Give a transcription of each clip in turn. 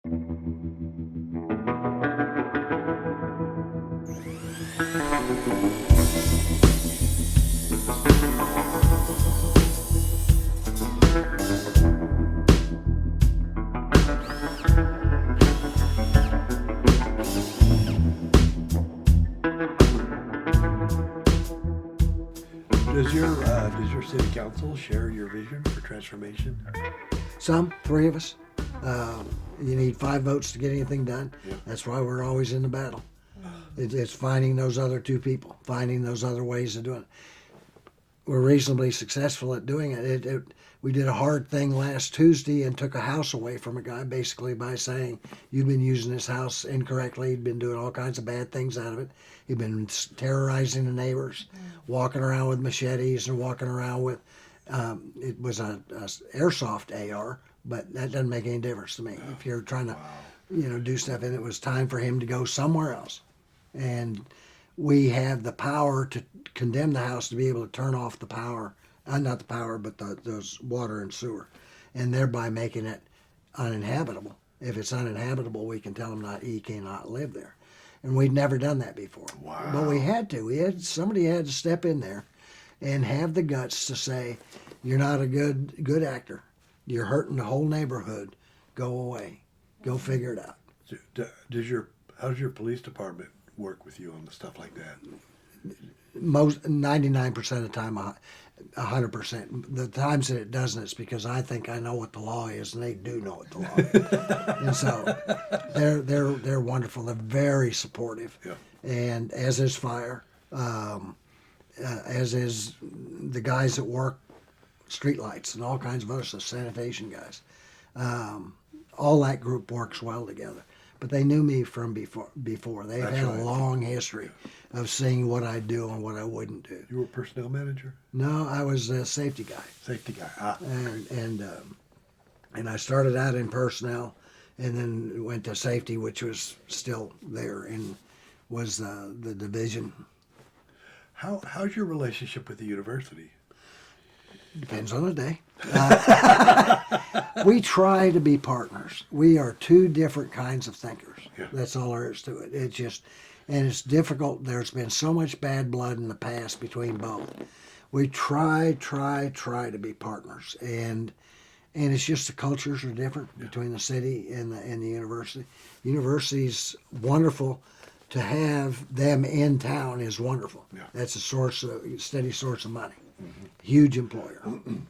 Does your city council share your vision for transformation? Some, three of us. You need 5 votes to get anything done. Yeah. That's why we're always in the battle. It's finding those other 2 people, finding those other ways of doing it. We're reasonably successful at doing it. We did a hard thing last Tuesday and took a house away from a guy basically by saying, you've been using this house incorrectly. He'd been doing all kinds of bad things out of it. He'd been terrorizing the neighbors, walking around with machetes and walking around with, it was a airsoft AR, but that doesn't make any difference to me. If you're trying to, do stuff, and it was time for him to go somewhere else. And we have the power to condemn the house to be able to turn off the power, not the power, but those water and sewer, and thereby making it uninhabitable. If it's uninhabitable, we can tell him he cannot live there. And we'd never done that before. Wow. But we had to. Somebody had to step in there and have the guts to say, you're not a good actor. You're hurting the whole neighborhood. Go away. Go figure it out. How does your police department work with you on the stuff like that? 99% of the time, 100%. The times that it doesn't, it's because I think I know what the law is, and they do know what the law is. And so they're wonderful. They're very supportive. Yeah. And as is fire, as is the guys that work streetlights and all kinds of other stuff, sanitation guys. All that group works well together. But they knew me from before. They've That's had right. a long history of seeing what I do and what I wouldn't do. You were a personnel manager? No, I was a safety guy, Safety guy. Ah. and I started out in personnel, and then went to safety, which was still there, and was the division. How's your relationship with the university? Depends on the day. We try to be partners. We are 2 different kinds of thinkers. Yeah. That's all there is to it. And it's difficult. There's been so much bad blood in the past between both. We try to be partners, and it's just the cultures are different between the city and the university. University's wonderful. To have them in town is wonderful. Yeah. That's a steady source of money. Mm-hmm. Huge employer.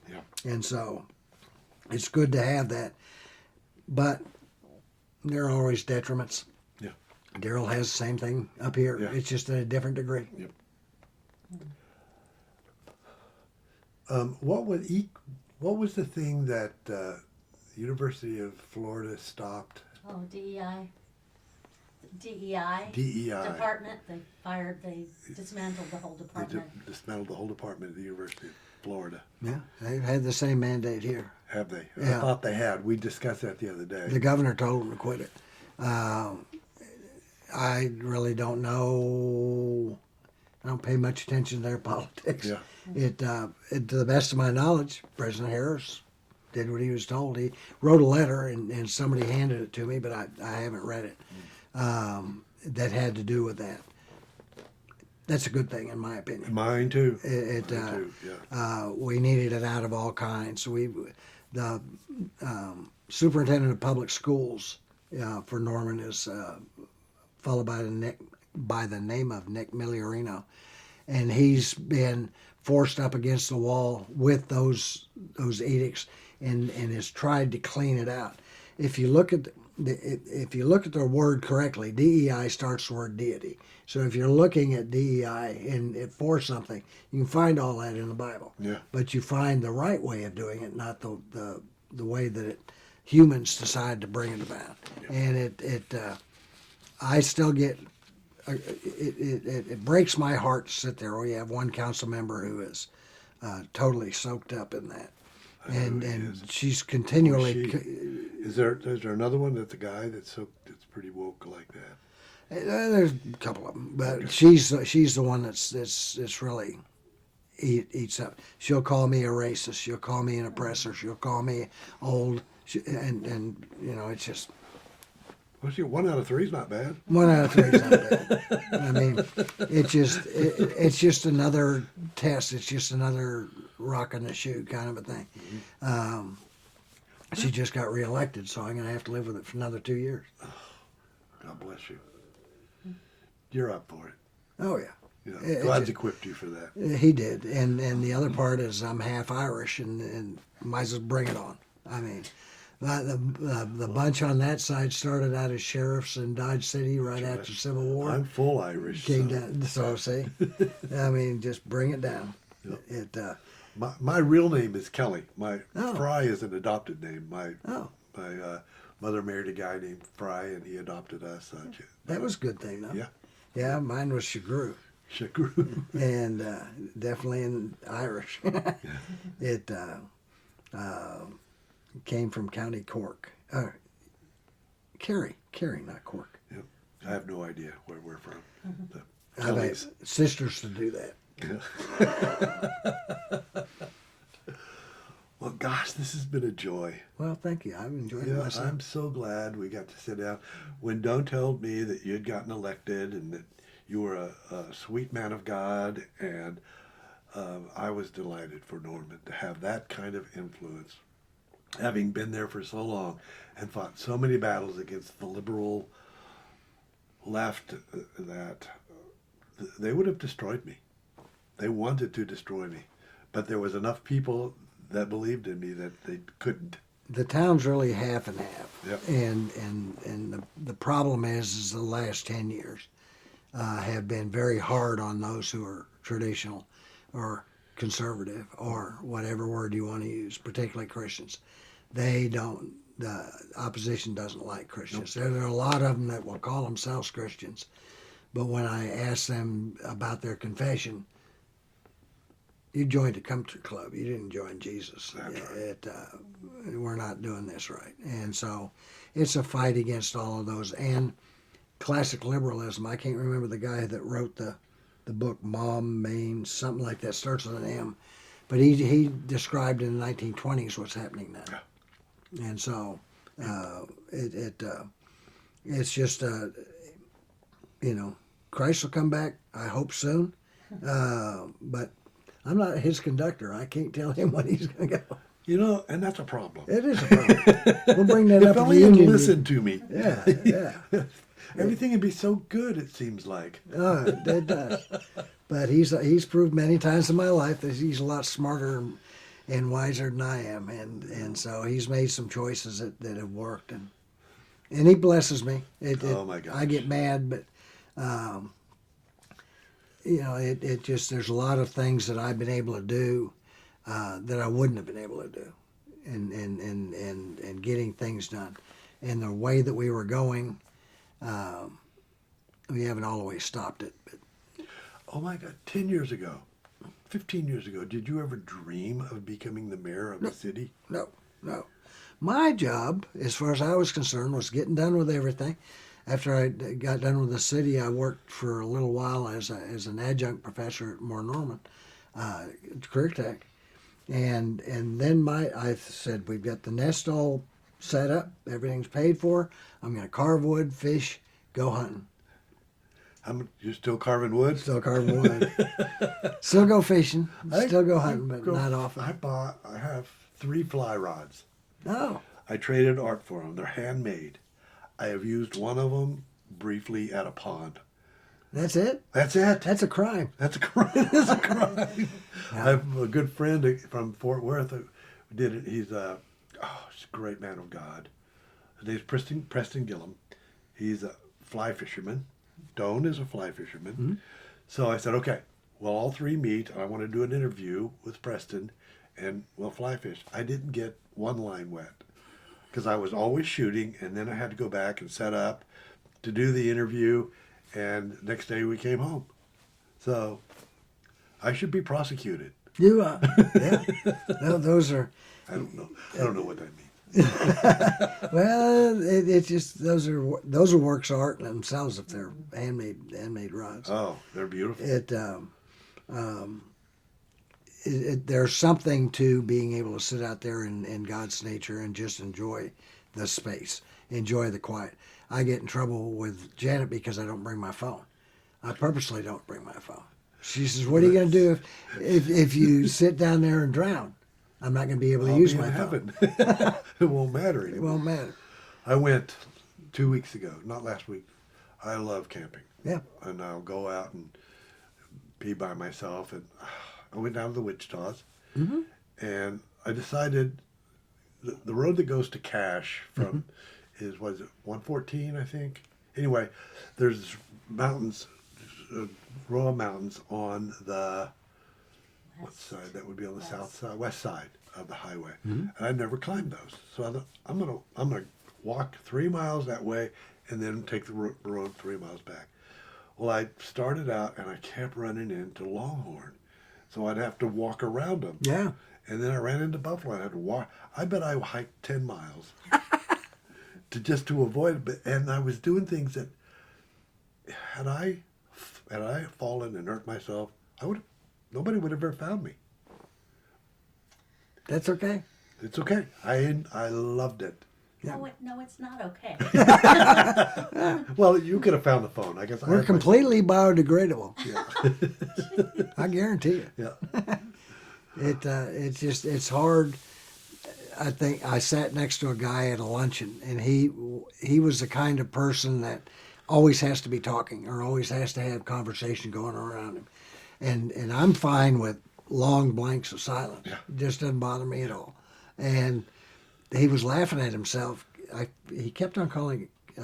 Yeah. And so it's good to have that. But there are always detriments. Yeah. Darrell has the same thing up here. Yeah. It's just at a different degree. Yep. What was the thing that University of Florida stopped? Oh, DEI DEI. department. They dismantled the whole They department. dismantled the whole department of the University of Florida. Yeah, they've had the same mandate here. Have they? Yeah. I thought they had. We discussed that the other day. The governor told them to quit it. I really don't know. I don't pay much attention to their politics. Yeah. It to the best of my knowledge, President Harris did what he was told. He wrote a letter, and somebody handed it to me, but I haven't read it. That had to do with that. That's a good thing, in my opinion. Mine too. Mine too. Yeah. We needed it out of all kinds. The superintendent of public schools for Norman is a fellow by the name of Nick Migliorino, and he's been forced up against the wall with those edicts, and has tried to clean it out. If you look at the word correctly, DEI starts the word deity. So if you're looking at DEI and for something, you can find all that in the Bible. Yeah. But you find the right way of doing it, not the way that humans decide to bring it about. Yeah. And I still get. It breaks my heart to sit there where you have one council member who is totally soaked up in that. And she's continually. Is there another one that's a guy that's pretty woke like that? There's a couple of them, but okay. she's the one that's really eats up. She'll call me a racist. She'll call me an oppressor. She'll call me old. And it's just Well, see, 1 out of 3 is not bad. 1 out of 3 is not bad. I mean, it's just another test. It's just another rock in the shoe kind of a thing. She just got reelected, so I'm going to have to live with it for another 2 years. God bless you. You're up for it. Oh yeah. You know, It God's just- equipped you for that. He did, and the other part is I'm half Irish, and might as well bring it on. I mean, the bunch on that side started out as sheriffs in Dodge City right after the Civil War. I'm full Irish. Came So. down, so see, I mean, just bring it down. Yep. It My real name is Kelly. My Oh. Fry is an adopted name. My oh, mother married a guy named Fry, and he adopted us. that was a good thing though. Yeah. Yeah, mine was Shagru, Shakru. and definitely in Irish. It came from County Cork, Kerry, not Cork. Yep. I have no idea where we're from. The I've had Kellys. sisters to do that. Well, gosh, this has been a joy. Well, thank you. I've enjoyed Yeah, myself. I'm so glad we got to sit down. When Doan told me that you'd gotten elected and that you were a sweet man of God, and I was delighted for Norman to have that kind of influence, having been there for so long and fought so many battles against the liberal left that they would have destroyed me. They wanted to destroy me, but there was enough people that believed in me that they couldn't. The town's really half and half. Yep. And the problem is the last 10 years have been very hard on those who are traditional or conservative or whatever word you want to use, particularly Christians. The opposition doesn't like Christians. There are a lot of them that will call themselves Christians, but when I ask them about their confession, you joined a country club. You didn't join Jesus. That's right. We're not doing this right. And so it's a fight against all of those. And classic liberalism, I can't remember the guy that wrote the book Mom, Maine, something like that, starts with an M. But he described in the 1920s what's happening now. Yeah. And so it's just, Christ will come back, I hope soon. But I'm not his conductor. I can't tell him when he's going to go. You know, and that's a problem. It is a problem. We'll bring that If up in only the he'd union. listen to me. Yeah. Everything would be so good, it seems like. It does. But he's proved many times in my life that he's a lot smarter and wiser than I am, and so he's made some choices that have worked, and he blesses me. Oh, my gosh. I get mad, but it just, there's a lot of things that I've been able to do that I wouldn't have been able to do, and getting things done, and the way that we were going. We haven't always stopped it, but Oh my God, 10 years ago, 15 years ago, did you ever dream of becoming the mayor of a city? no. My job, as far as I was concerned, was getting done with everything. After I got done with the city, I worked for a little while as an adjunct professor at Moore Norman, Career Tech, and then I said, we've got the nest all set up, everything's paid for. I'm going to carve wood, fish, go hunting. You're still carving wood? Still carving wood. Still go fishing. Still go hunting, but not often. I have 3 fly rods. Oh, I traded art for them. They're handmade. I have used one of them briefly at a pond. that's it? That's it. That's a crime. That's a crime. That's a crime. I have a good friend from Fort Worth who did it. He's a great man of God. His name's Preston Gillum. He's a fly fisherman. Doan is a fly fisherman. Mm-hmm. So I said, okay, well, all 3 meet, and I want to do an interview with Preston, and we'll fly fish. I didn't get one line wet because I was always shooting, and then I had to go back and set up to do the interview, and next day we came home. So I should be prosecuted. You yeah. No, those are, I don't know. I don't know what that means. well, it's just, those are works of art in themselves if they're handmade rods. Oh, they're beautiful. There's something to being able to sit out there in God's nature and just enjoy the space. enjoy the quiet. I get in trouble with Janet because I don't bring my phone. I purposely don't bring my phone. She says, "What are you going to do if you sit down there and drown? I'm not going to be able to I'll use be in my phone. heaven. It won't matter It anymore. won't matter." I went 2 weeks ago, not last week. I love camping. Yeah. And I'll go out and be by myself. And I went down to the Wichita's, Mm-hmm. and I decided the road that goes to Cache from is, what is it, 114, I think? Anyway, there's mountains, a row of mountains on the, what side? That would be on the south side, west side of the highway. And I'd never climbed those. So I thought, I'm gonna walk 3 miles that way and then take the road 3 miles back. Well, I started out and I kept running into Longhorn. So I'd have to walk around them. Yeah. And then I ran into Buffalo. I had to walk. I bet I hiked 10 miles to avoid it. But, and I was doing things that had I fallen and hurt myself, nobody would have ever found me. That's okay. It's okay. I loved it. Yeah. No, it's not okay. Well, you could have found the phone. I guess We're completely biodegradable. Yeah. I guarantee you. Yeah. It's hard. I think I sat next to a guy at a luncheon, and he was the kind of person that always has to be talking or always has to have conversation going around him, and I'm fine with long blanks of silence. Yeah. It just doesn't bother me at all. And he was laughing at himself. He kept on calling it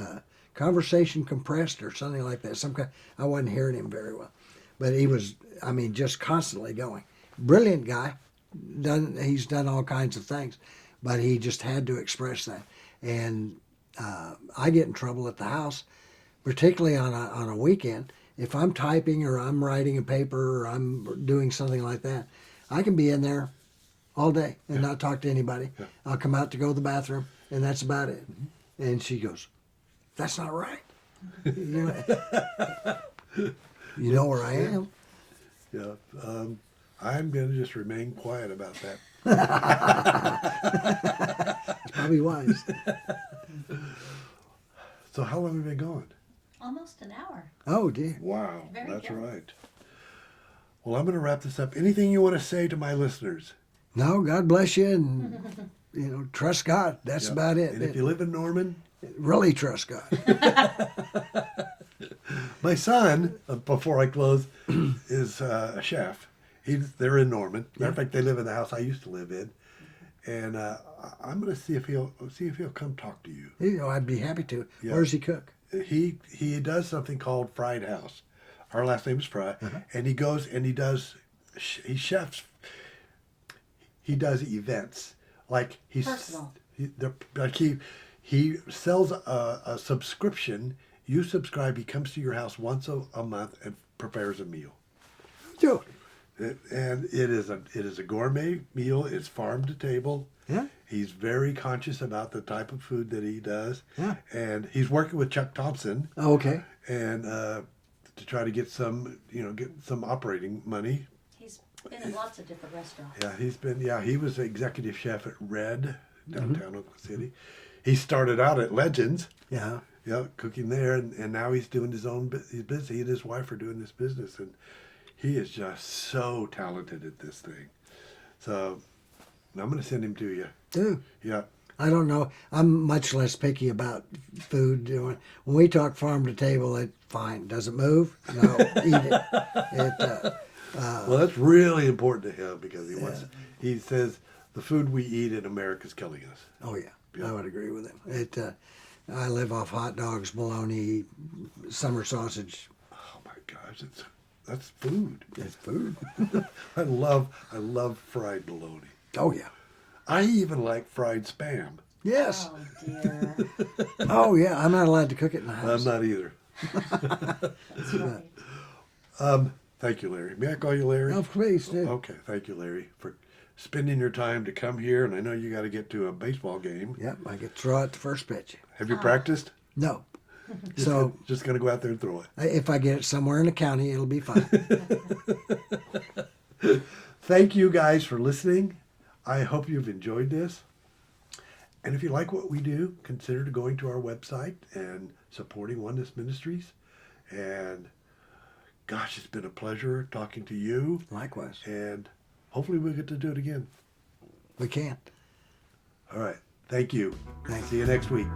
conversation compressed or something like that. I wasn't hearing him very well, but he was. I mean, just constantly going. Brilliant guy. He's done all kinds of things, but he just had to express that. And I get in trouble at the house, particularly on a weekend. If I'm typing or I'm writing a paper or I'm doing something like that, I can be in there all day and not talk to anybody. Yeah. I'll come out to go to the bathroom, and that's about it. And she goes, "That's not right." You know where I am. Yeah. I'm going to just remain quiet about that. It's probably wise. So how long have we been going? Almost an hour. Oh, dear. Wow, Very that's good. right. Well, I'm going to wrap this up. Anything you want to say to my listeners? No, God bless you, and trust God. That's Yep. about it. And if you live in Norman, Really trust God. my son, before I close, is a chef. They're in Norman. Matter of fact, they live in the house I used to live in, and I'm going to see if he'll come talk to you. I'd be happy to. Yeah. Where does he cook? He does something called Fried House. Our last name is Fry, and he goes and he chefs. He does events like Personal. He sells a subscription. You subscribe. He comes to your house once a month and prepares a meal. Sure. And it is a gourmet meal. It's farm to table. Yeah. He's very conscious about the type of food that he does. Yeah. And he's working with Chuck Thompson Oh, okay. and to try to get some operating money. He's been in lots of different restaurants. Yeah, he was the executive chef at Red downtown Oklahoma City. He started out at Legends. Yeah. Yeah, cooking there, and now he's doing his own business. He and his wife are doing this business, and he is just so talented at this thing. So I'm going to send him to you. Do. Yeah. I don't know. I'm much less picky about food. When we talk farm to table, it's fine. Does it move? No. Eat it. Well, that's really important to him because he says the food we eat in America is killing us. Oh, yeah. Yeah. I would agree with him. I live off hot dogs, bologna, summer sausage. Oh my gosh, that's food. It's food. I love fried bologna. Oh, yeah. I even like fried spam. Yes. Oh dear. Oh, yeah. I'm not allowed to cook it in the I'm house. not either. That's right. Thank you, Larry. May I call you Larry? Oh, please do. Okay, thank you, Larry, for spending your time to come here. And I know you got to get to a baseball game. Yep, I get to throw out the first pitch. Have you practiced? No. So Just going to go out there and throw it. if I get it somewhere in the county, it'll be fine. Thank you guys for listening. I hope you've enjoyed this. And if you like what we do, consider going to our website and supporting Oneness Ministries. And gosh, it's been a pleasure talking to you. Likewise. And hopefully we'll get to do it again. We can't. All right. Thank you. Thanks. See you next week.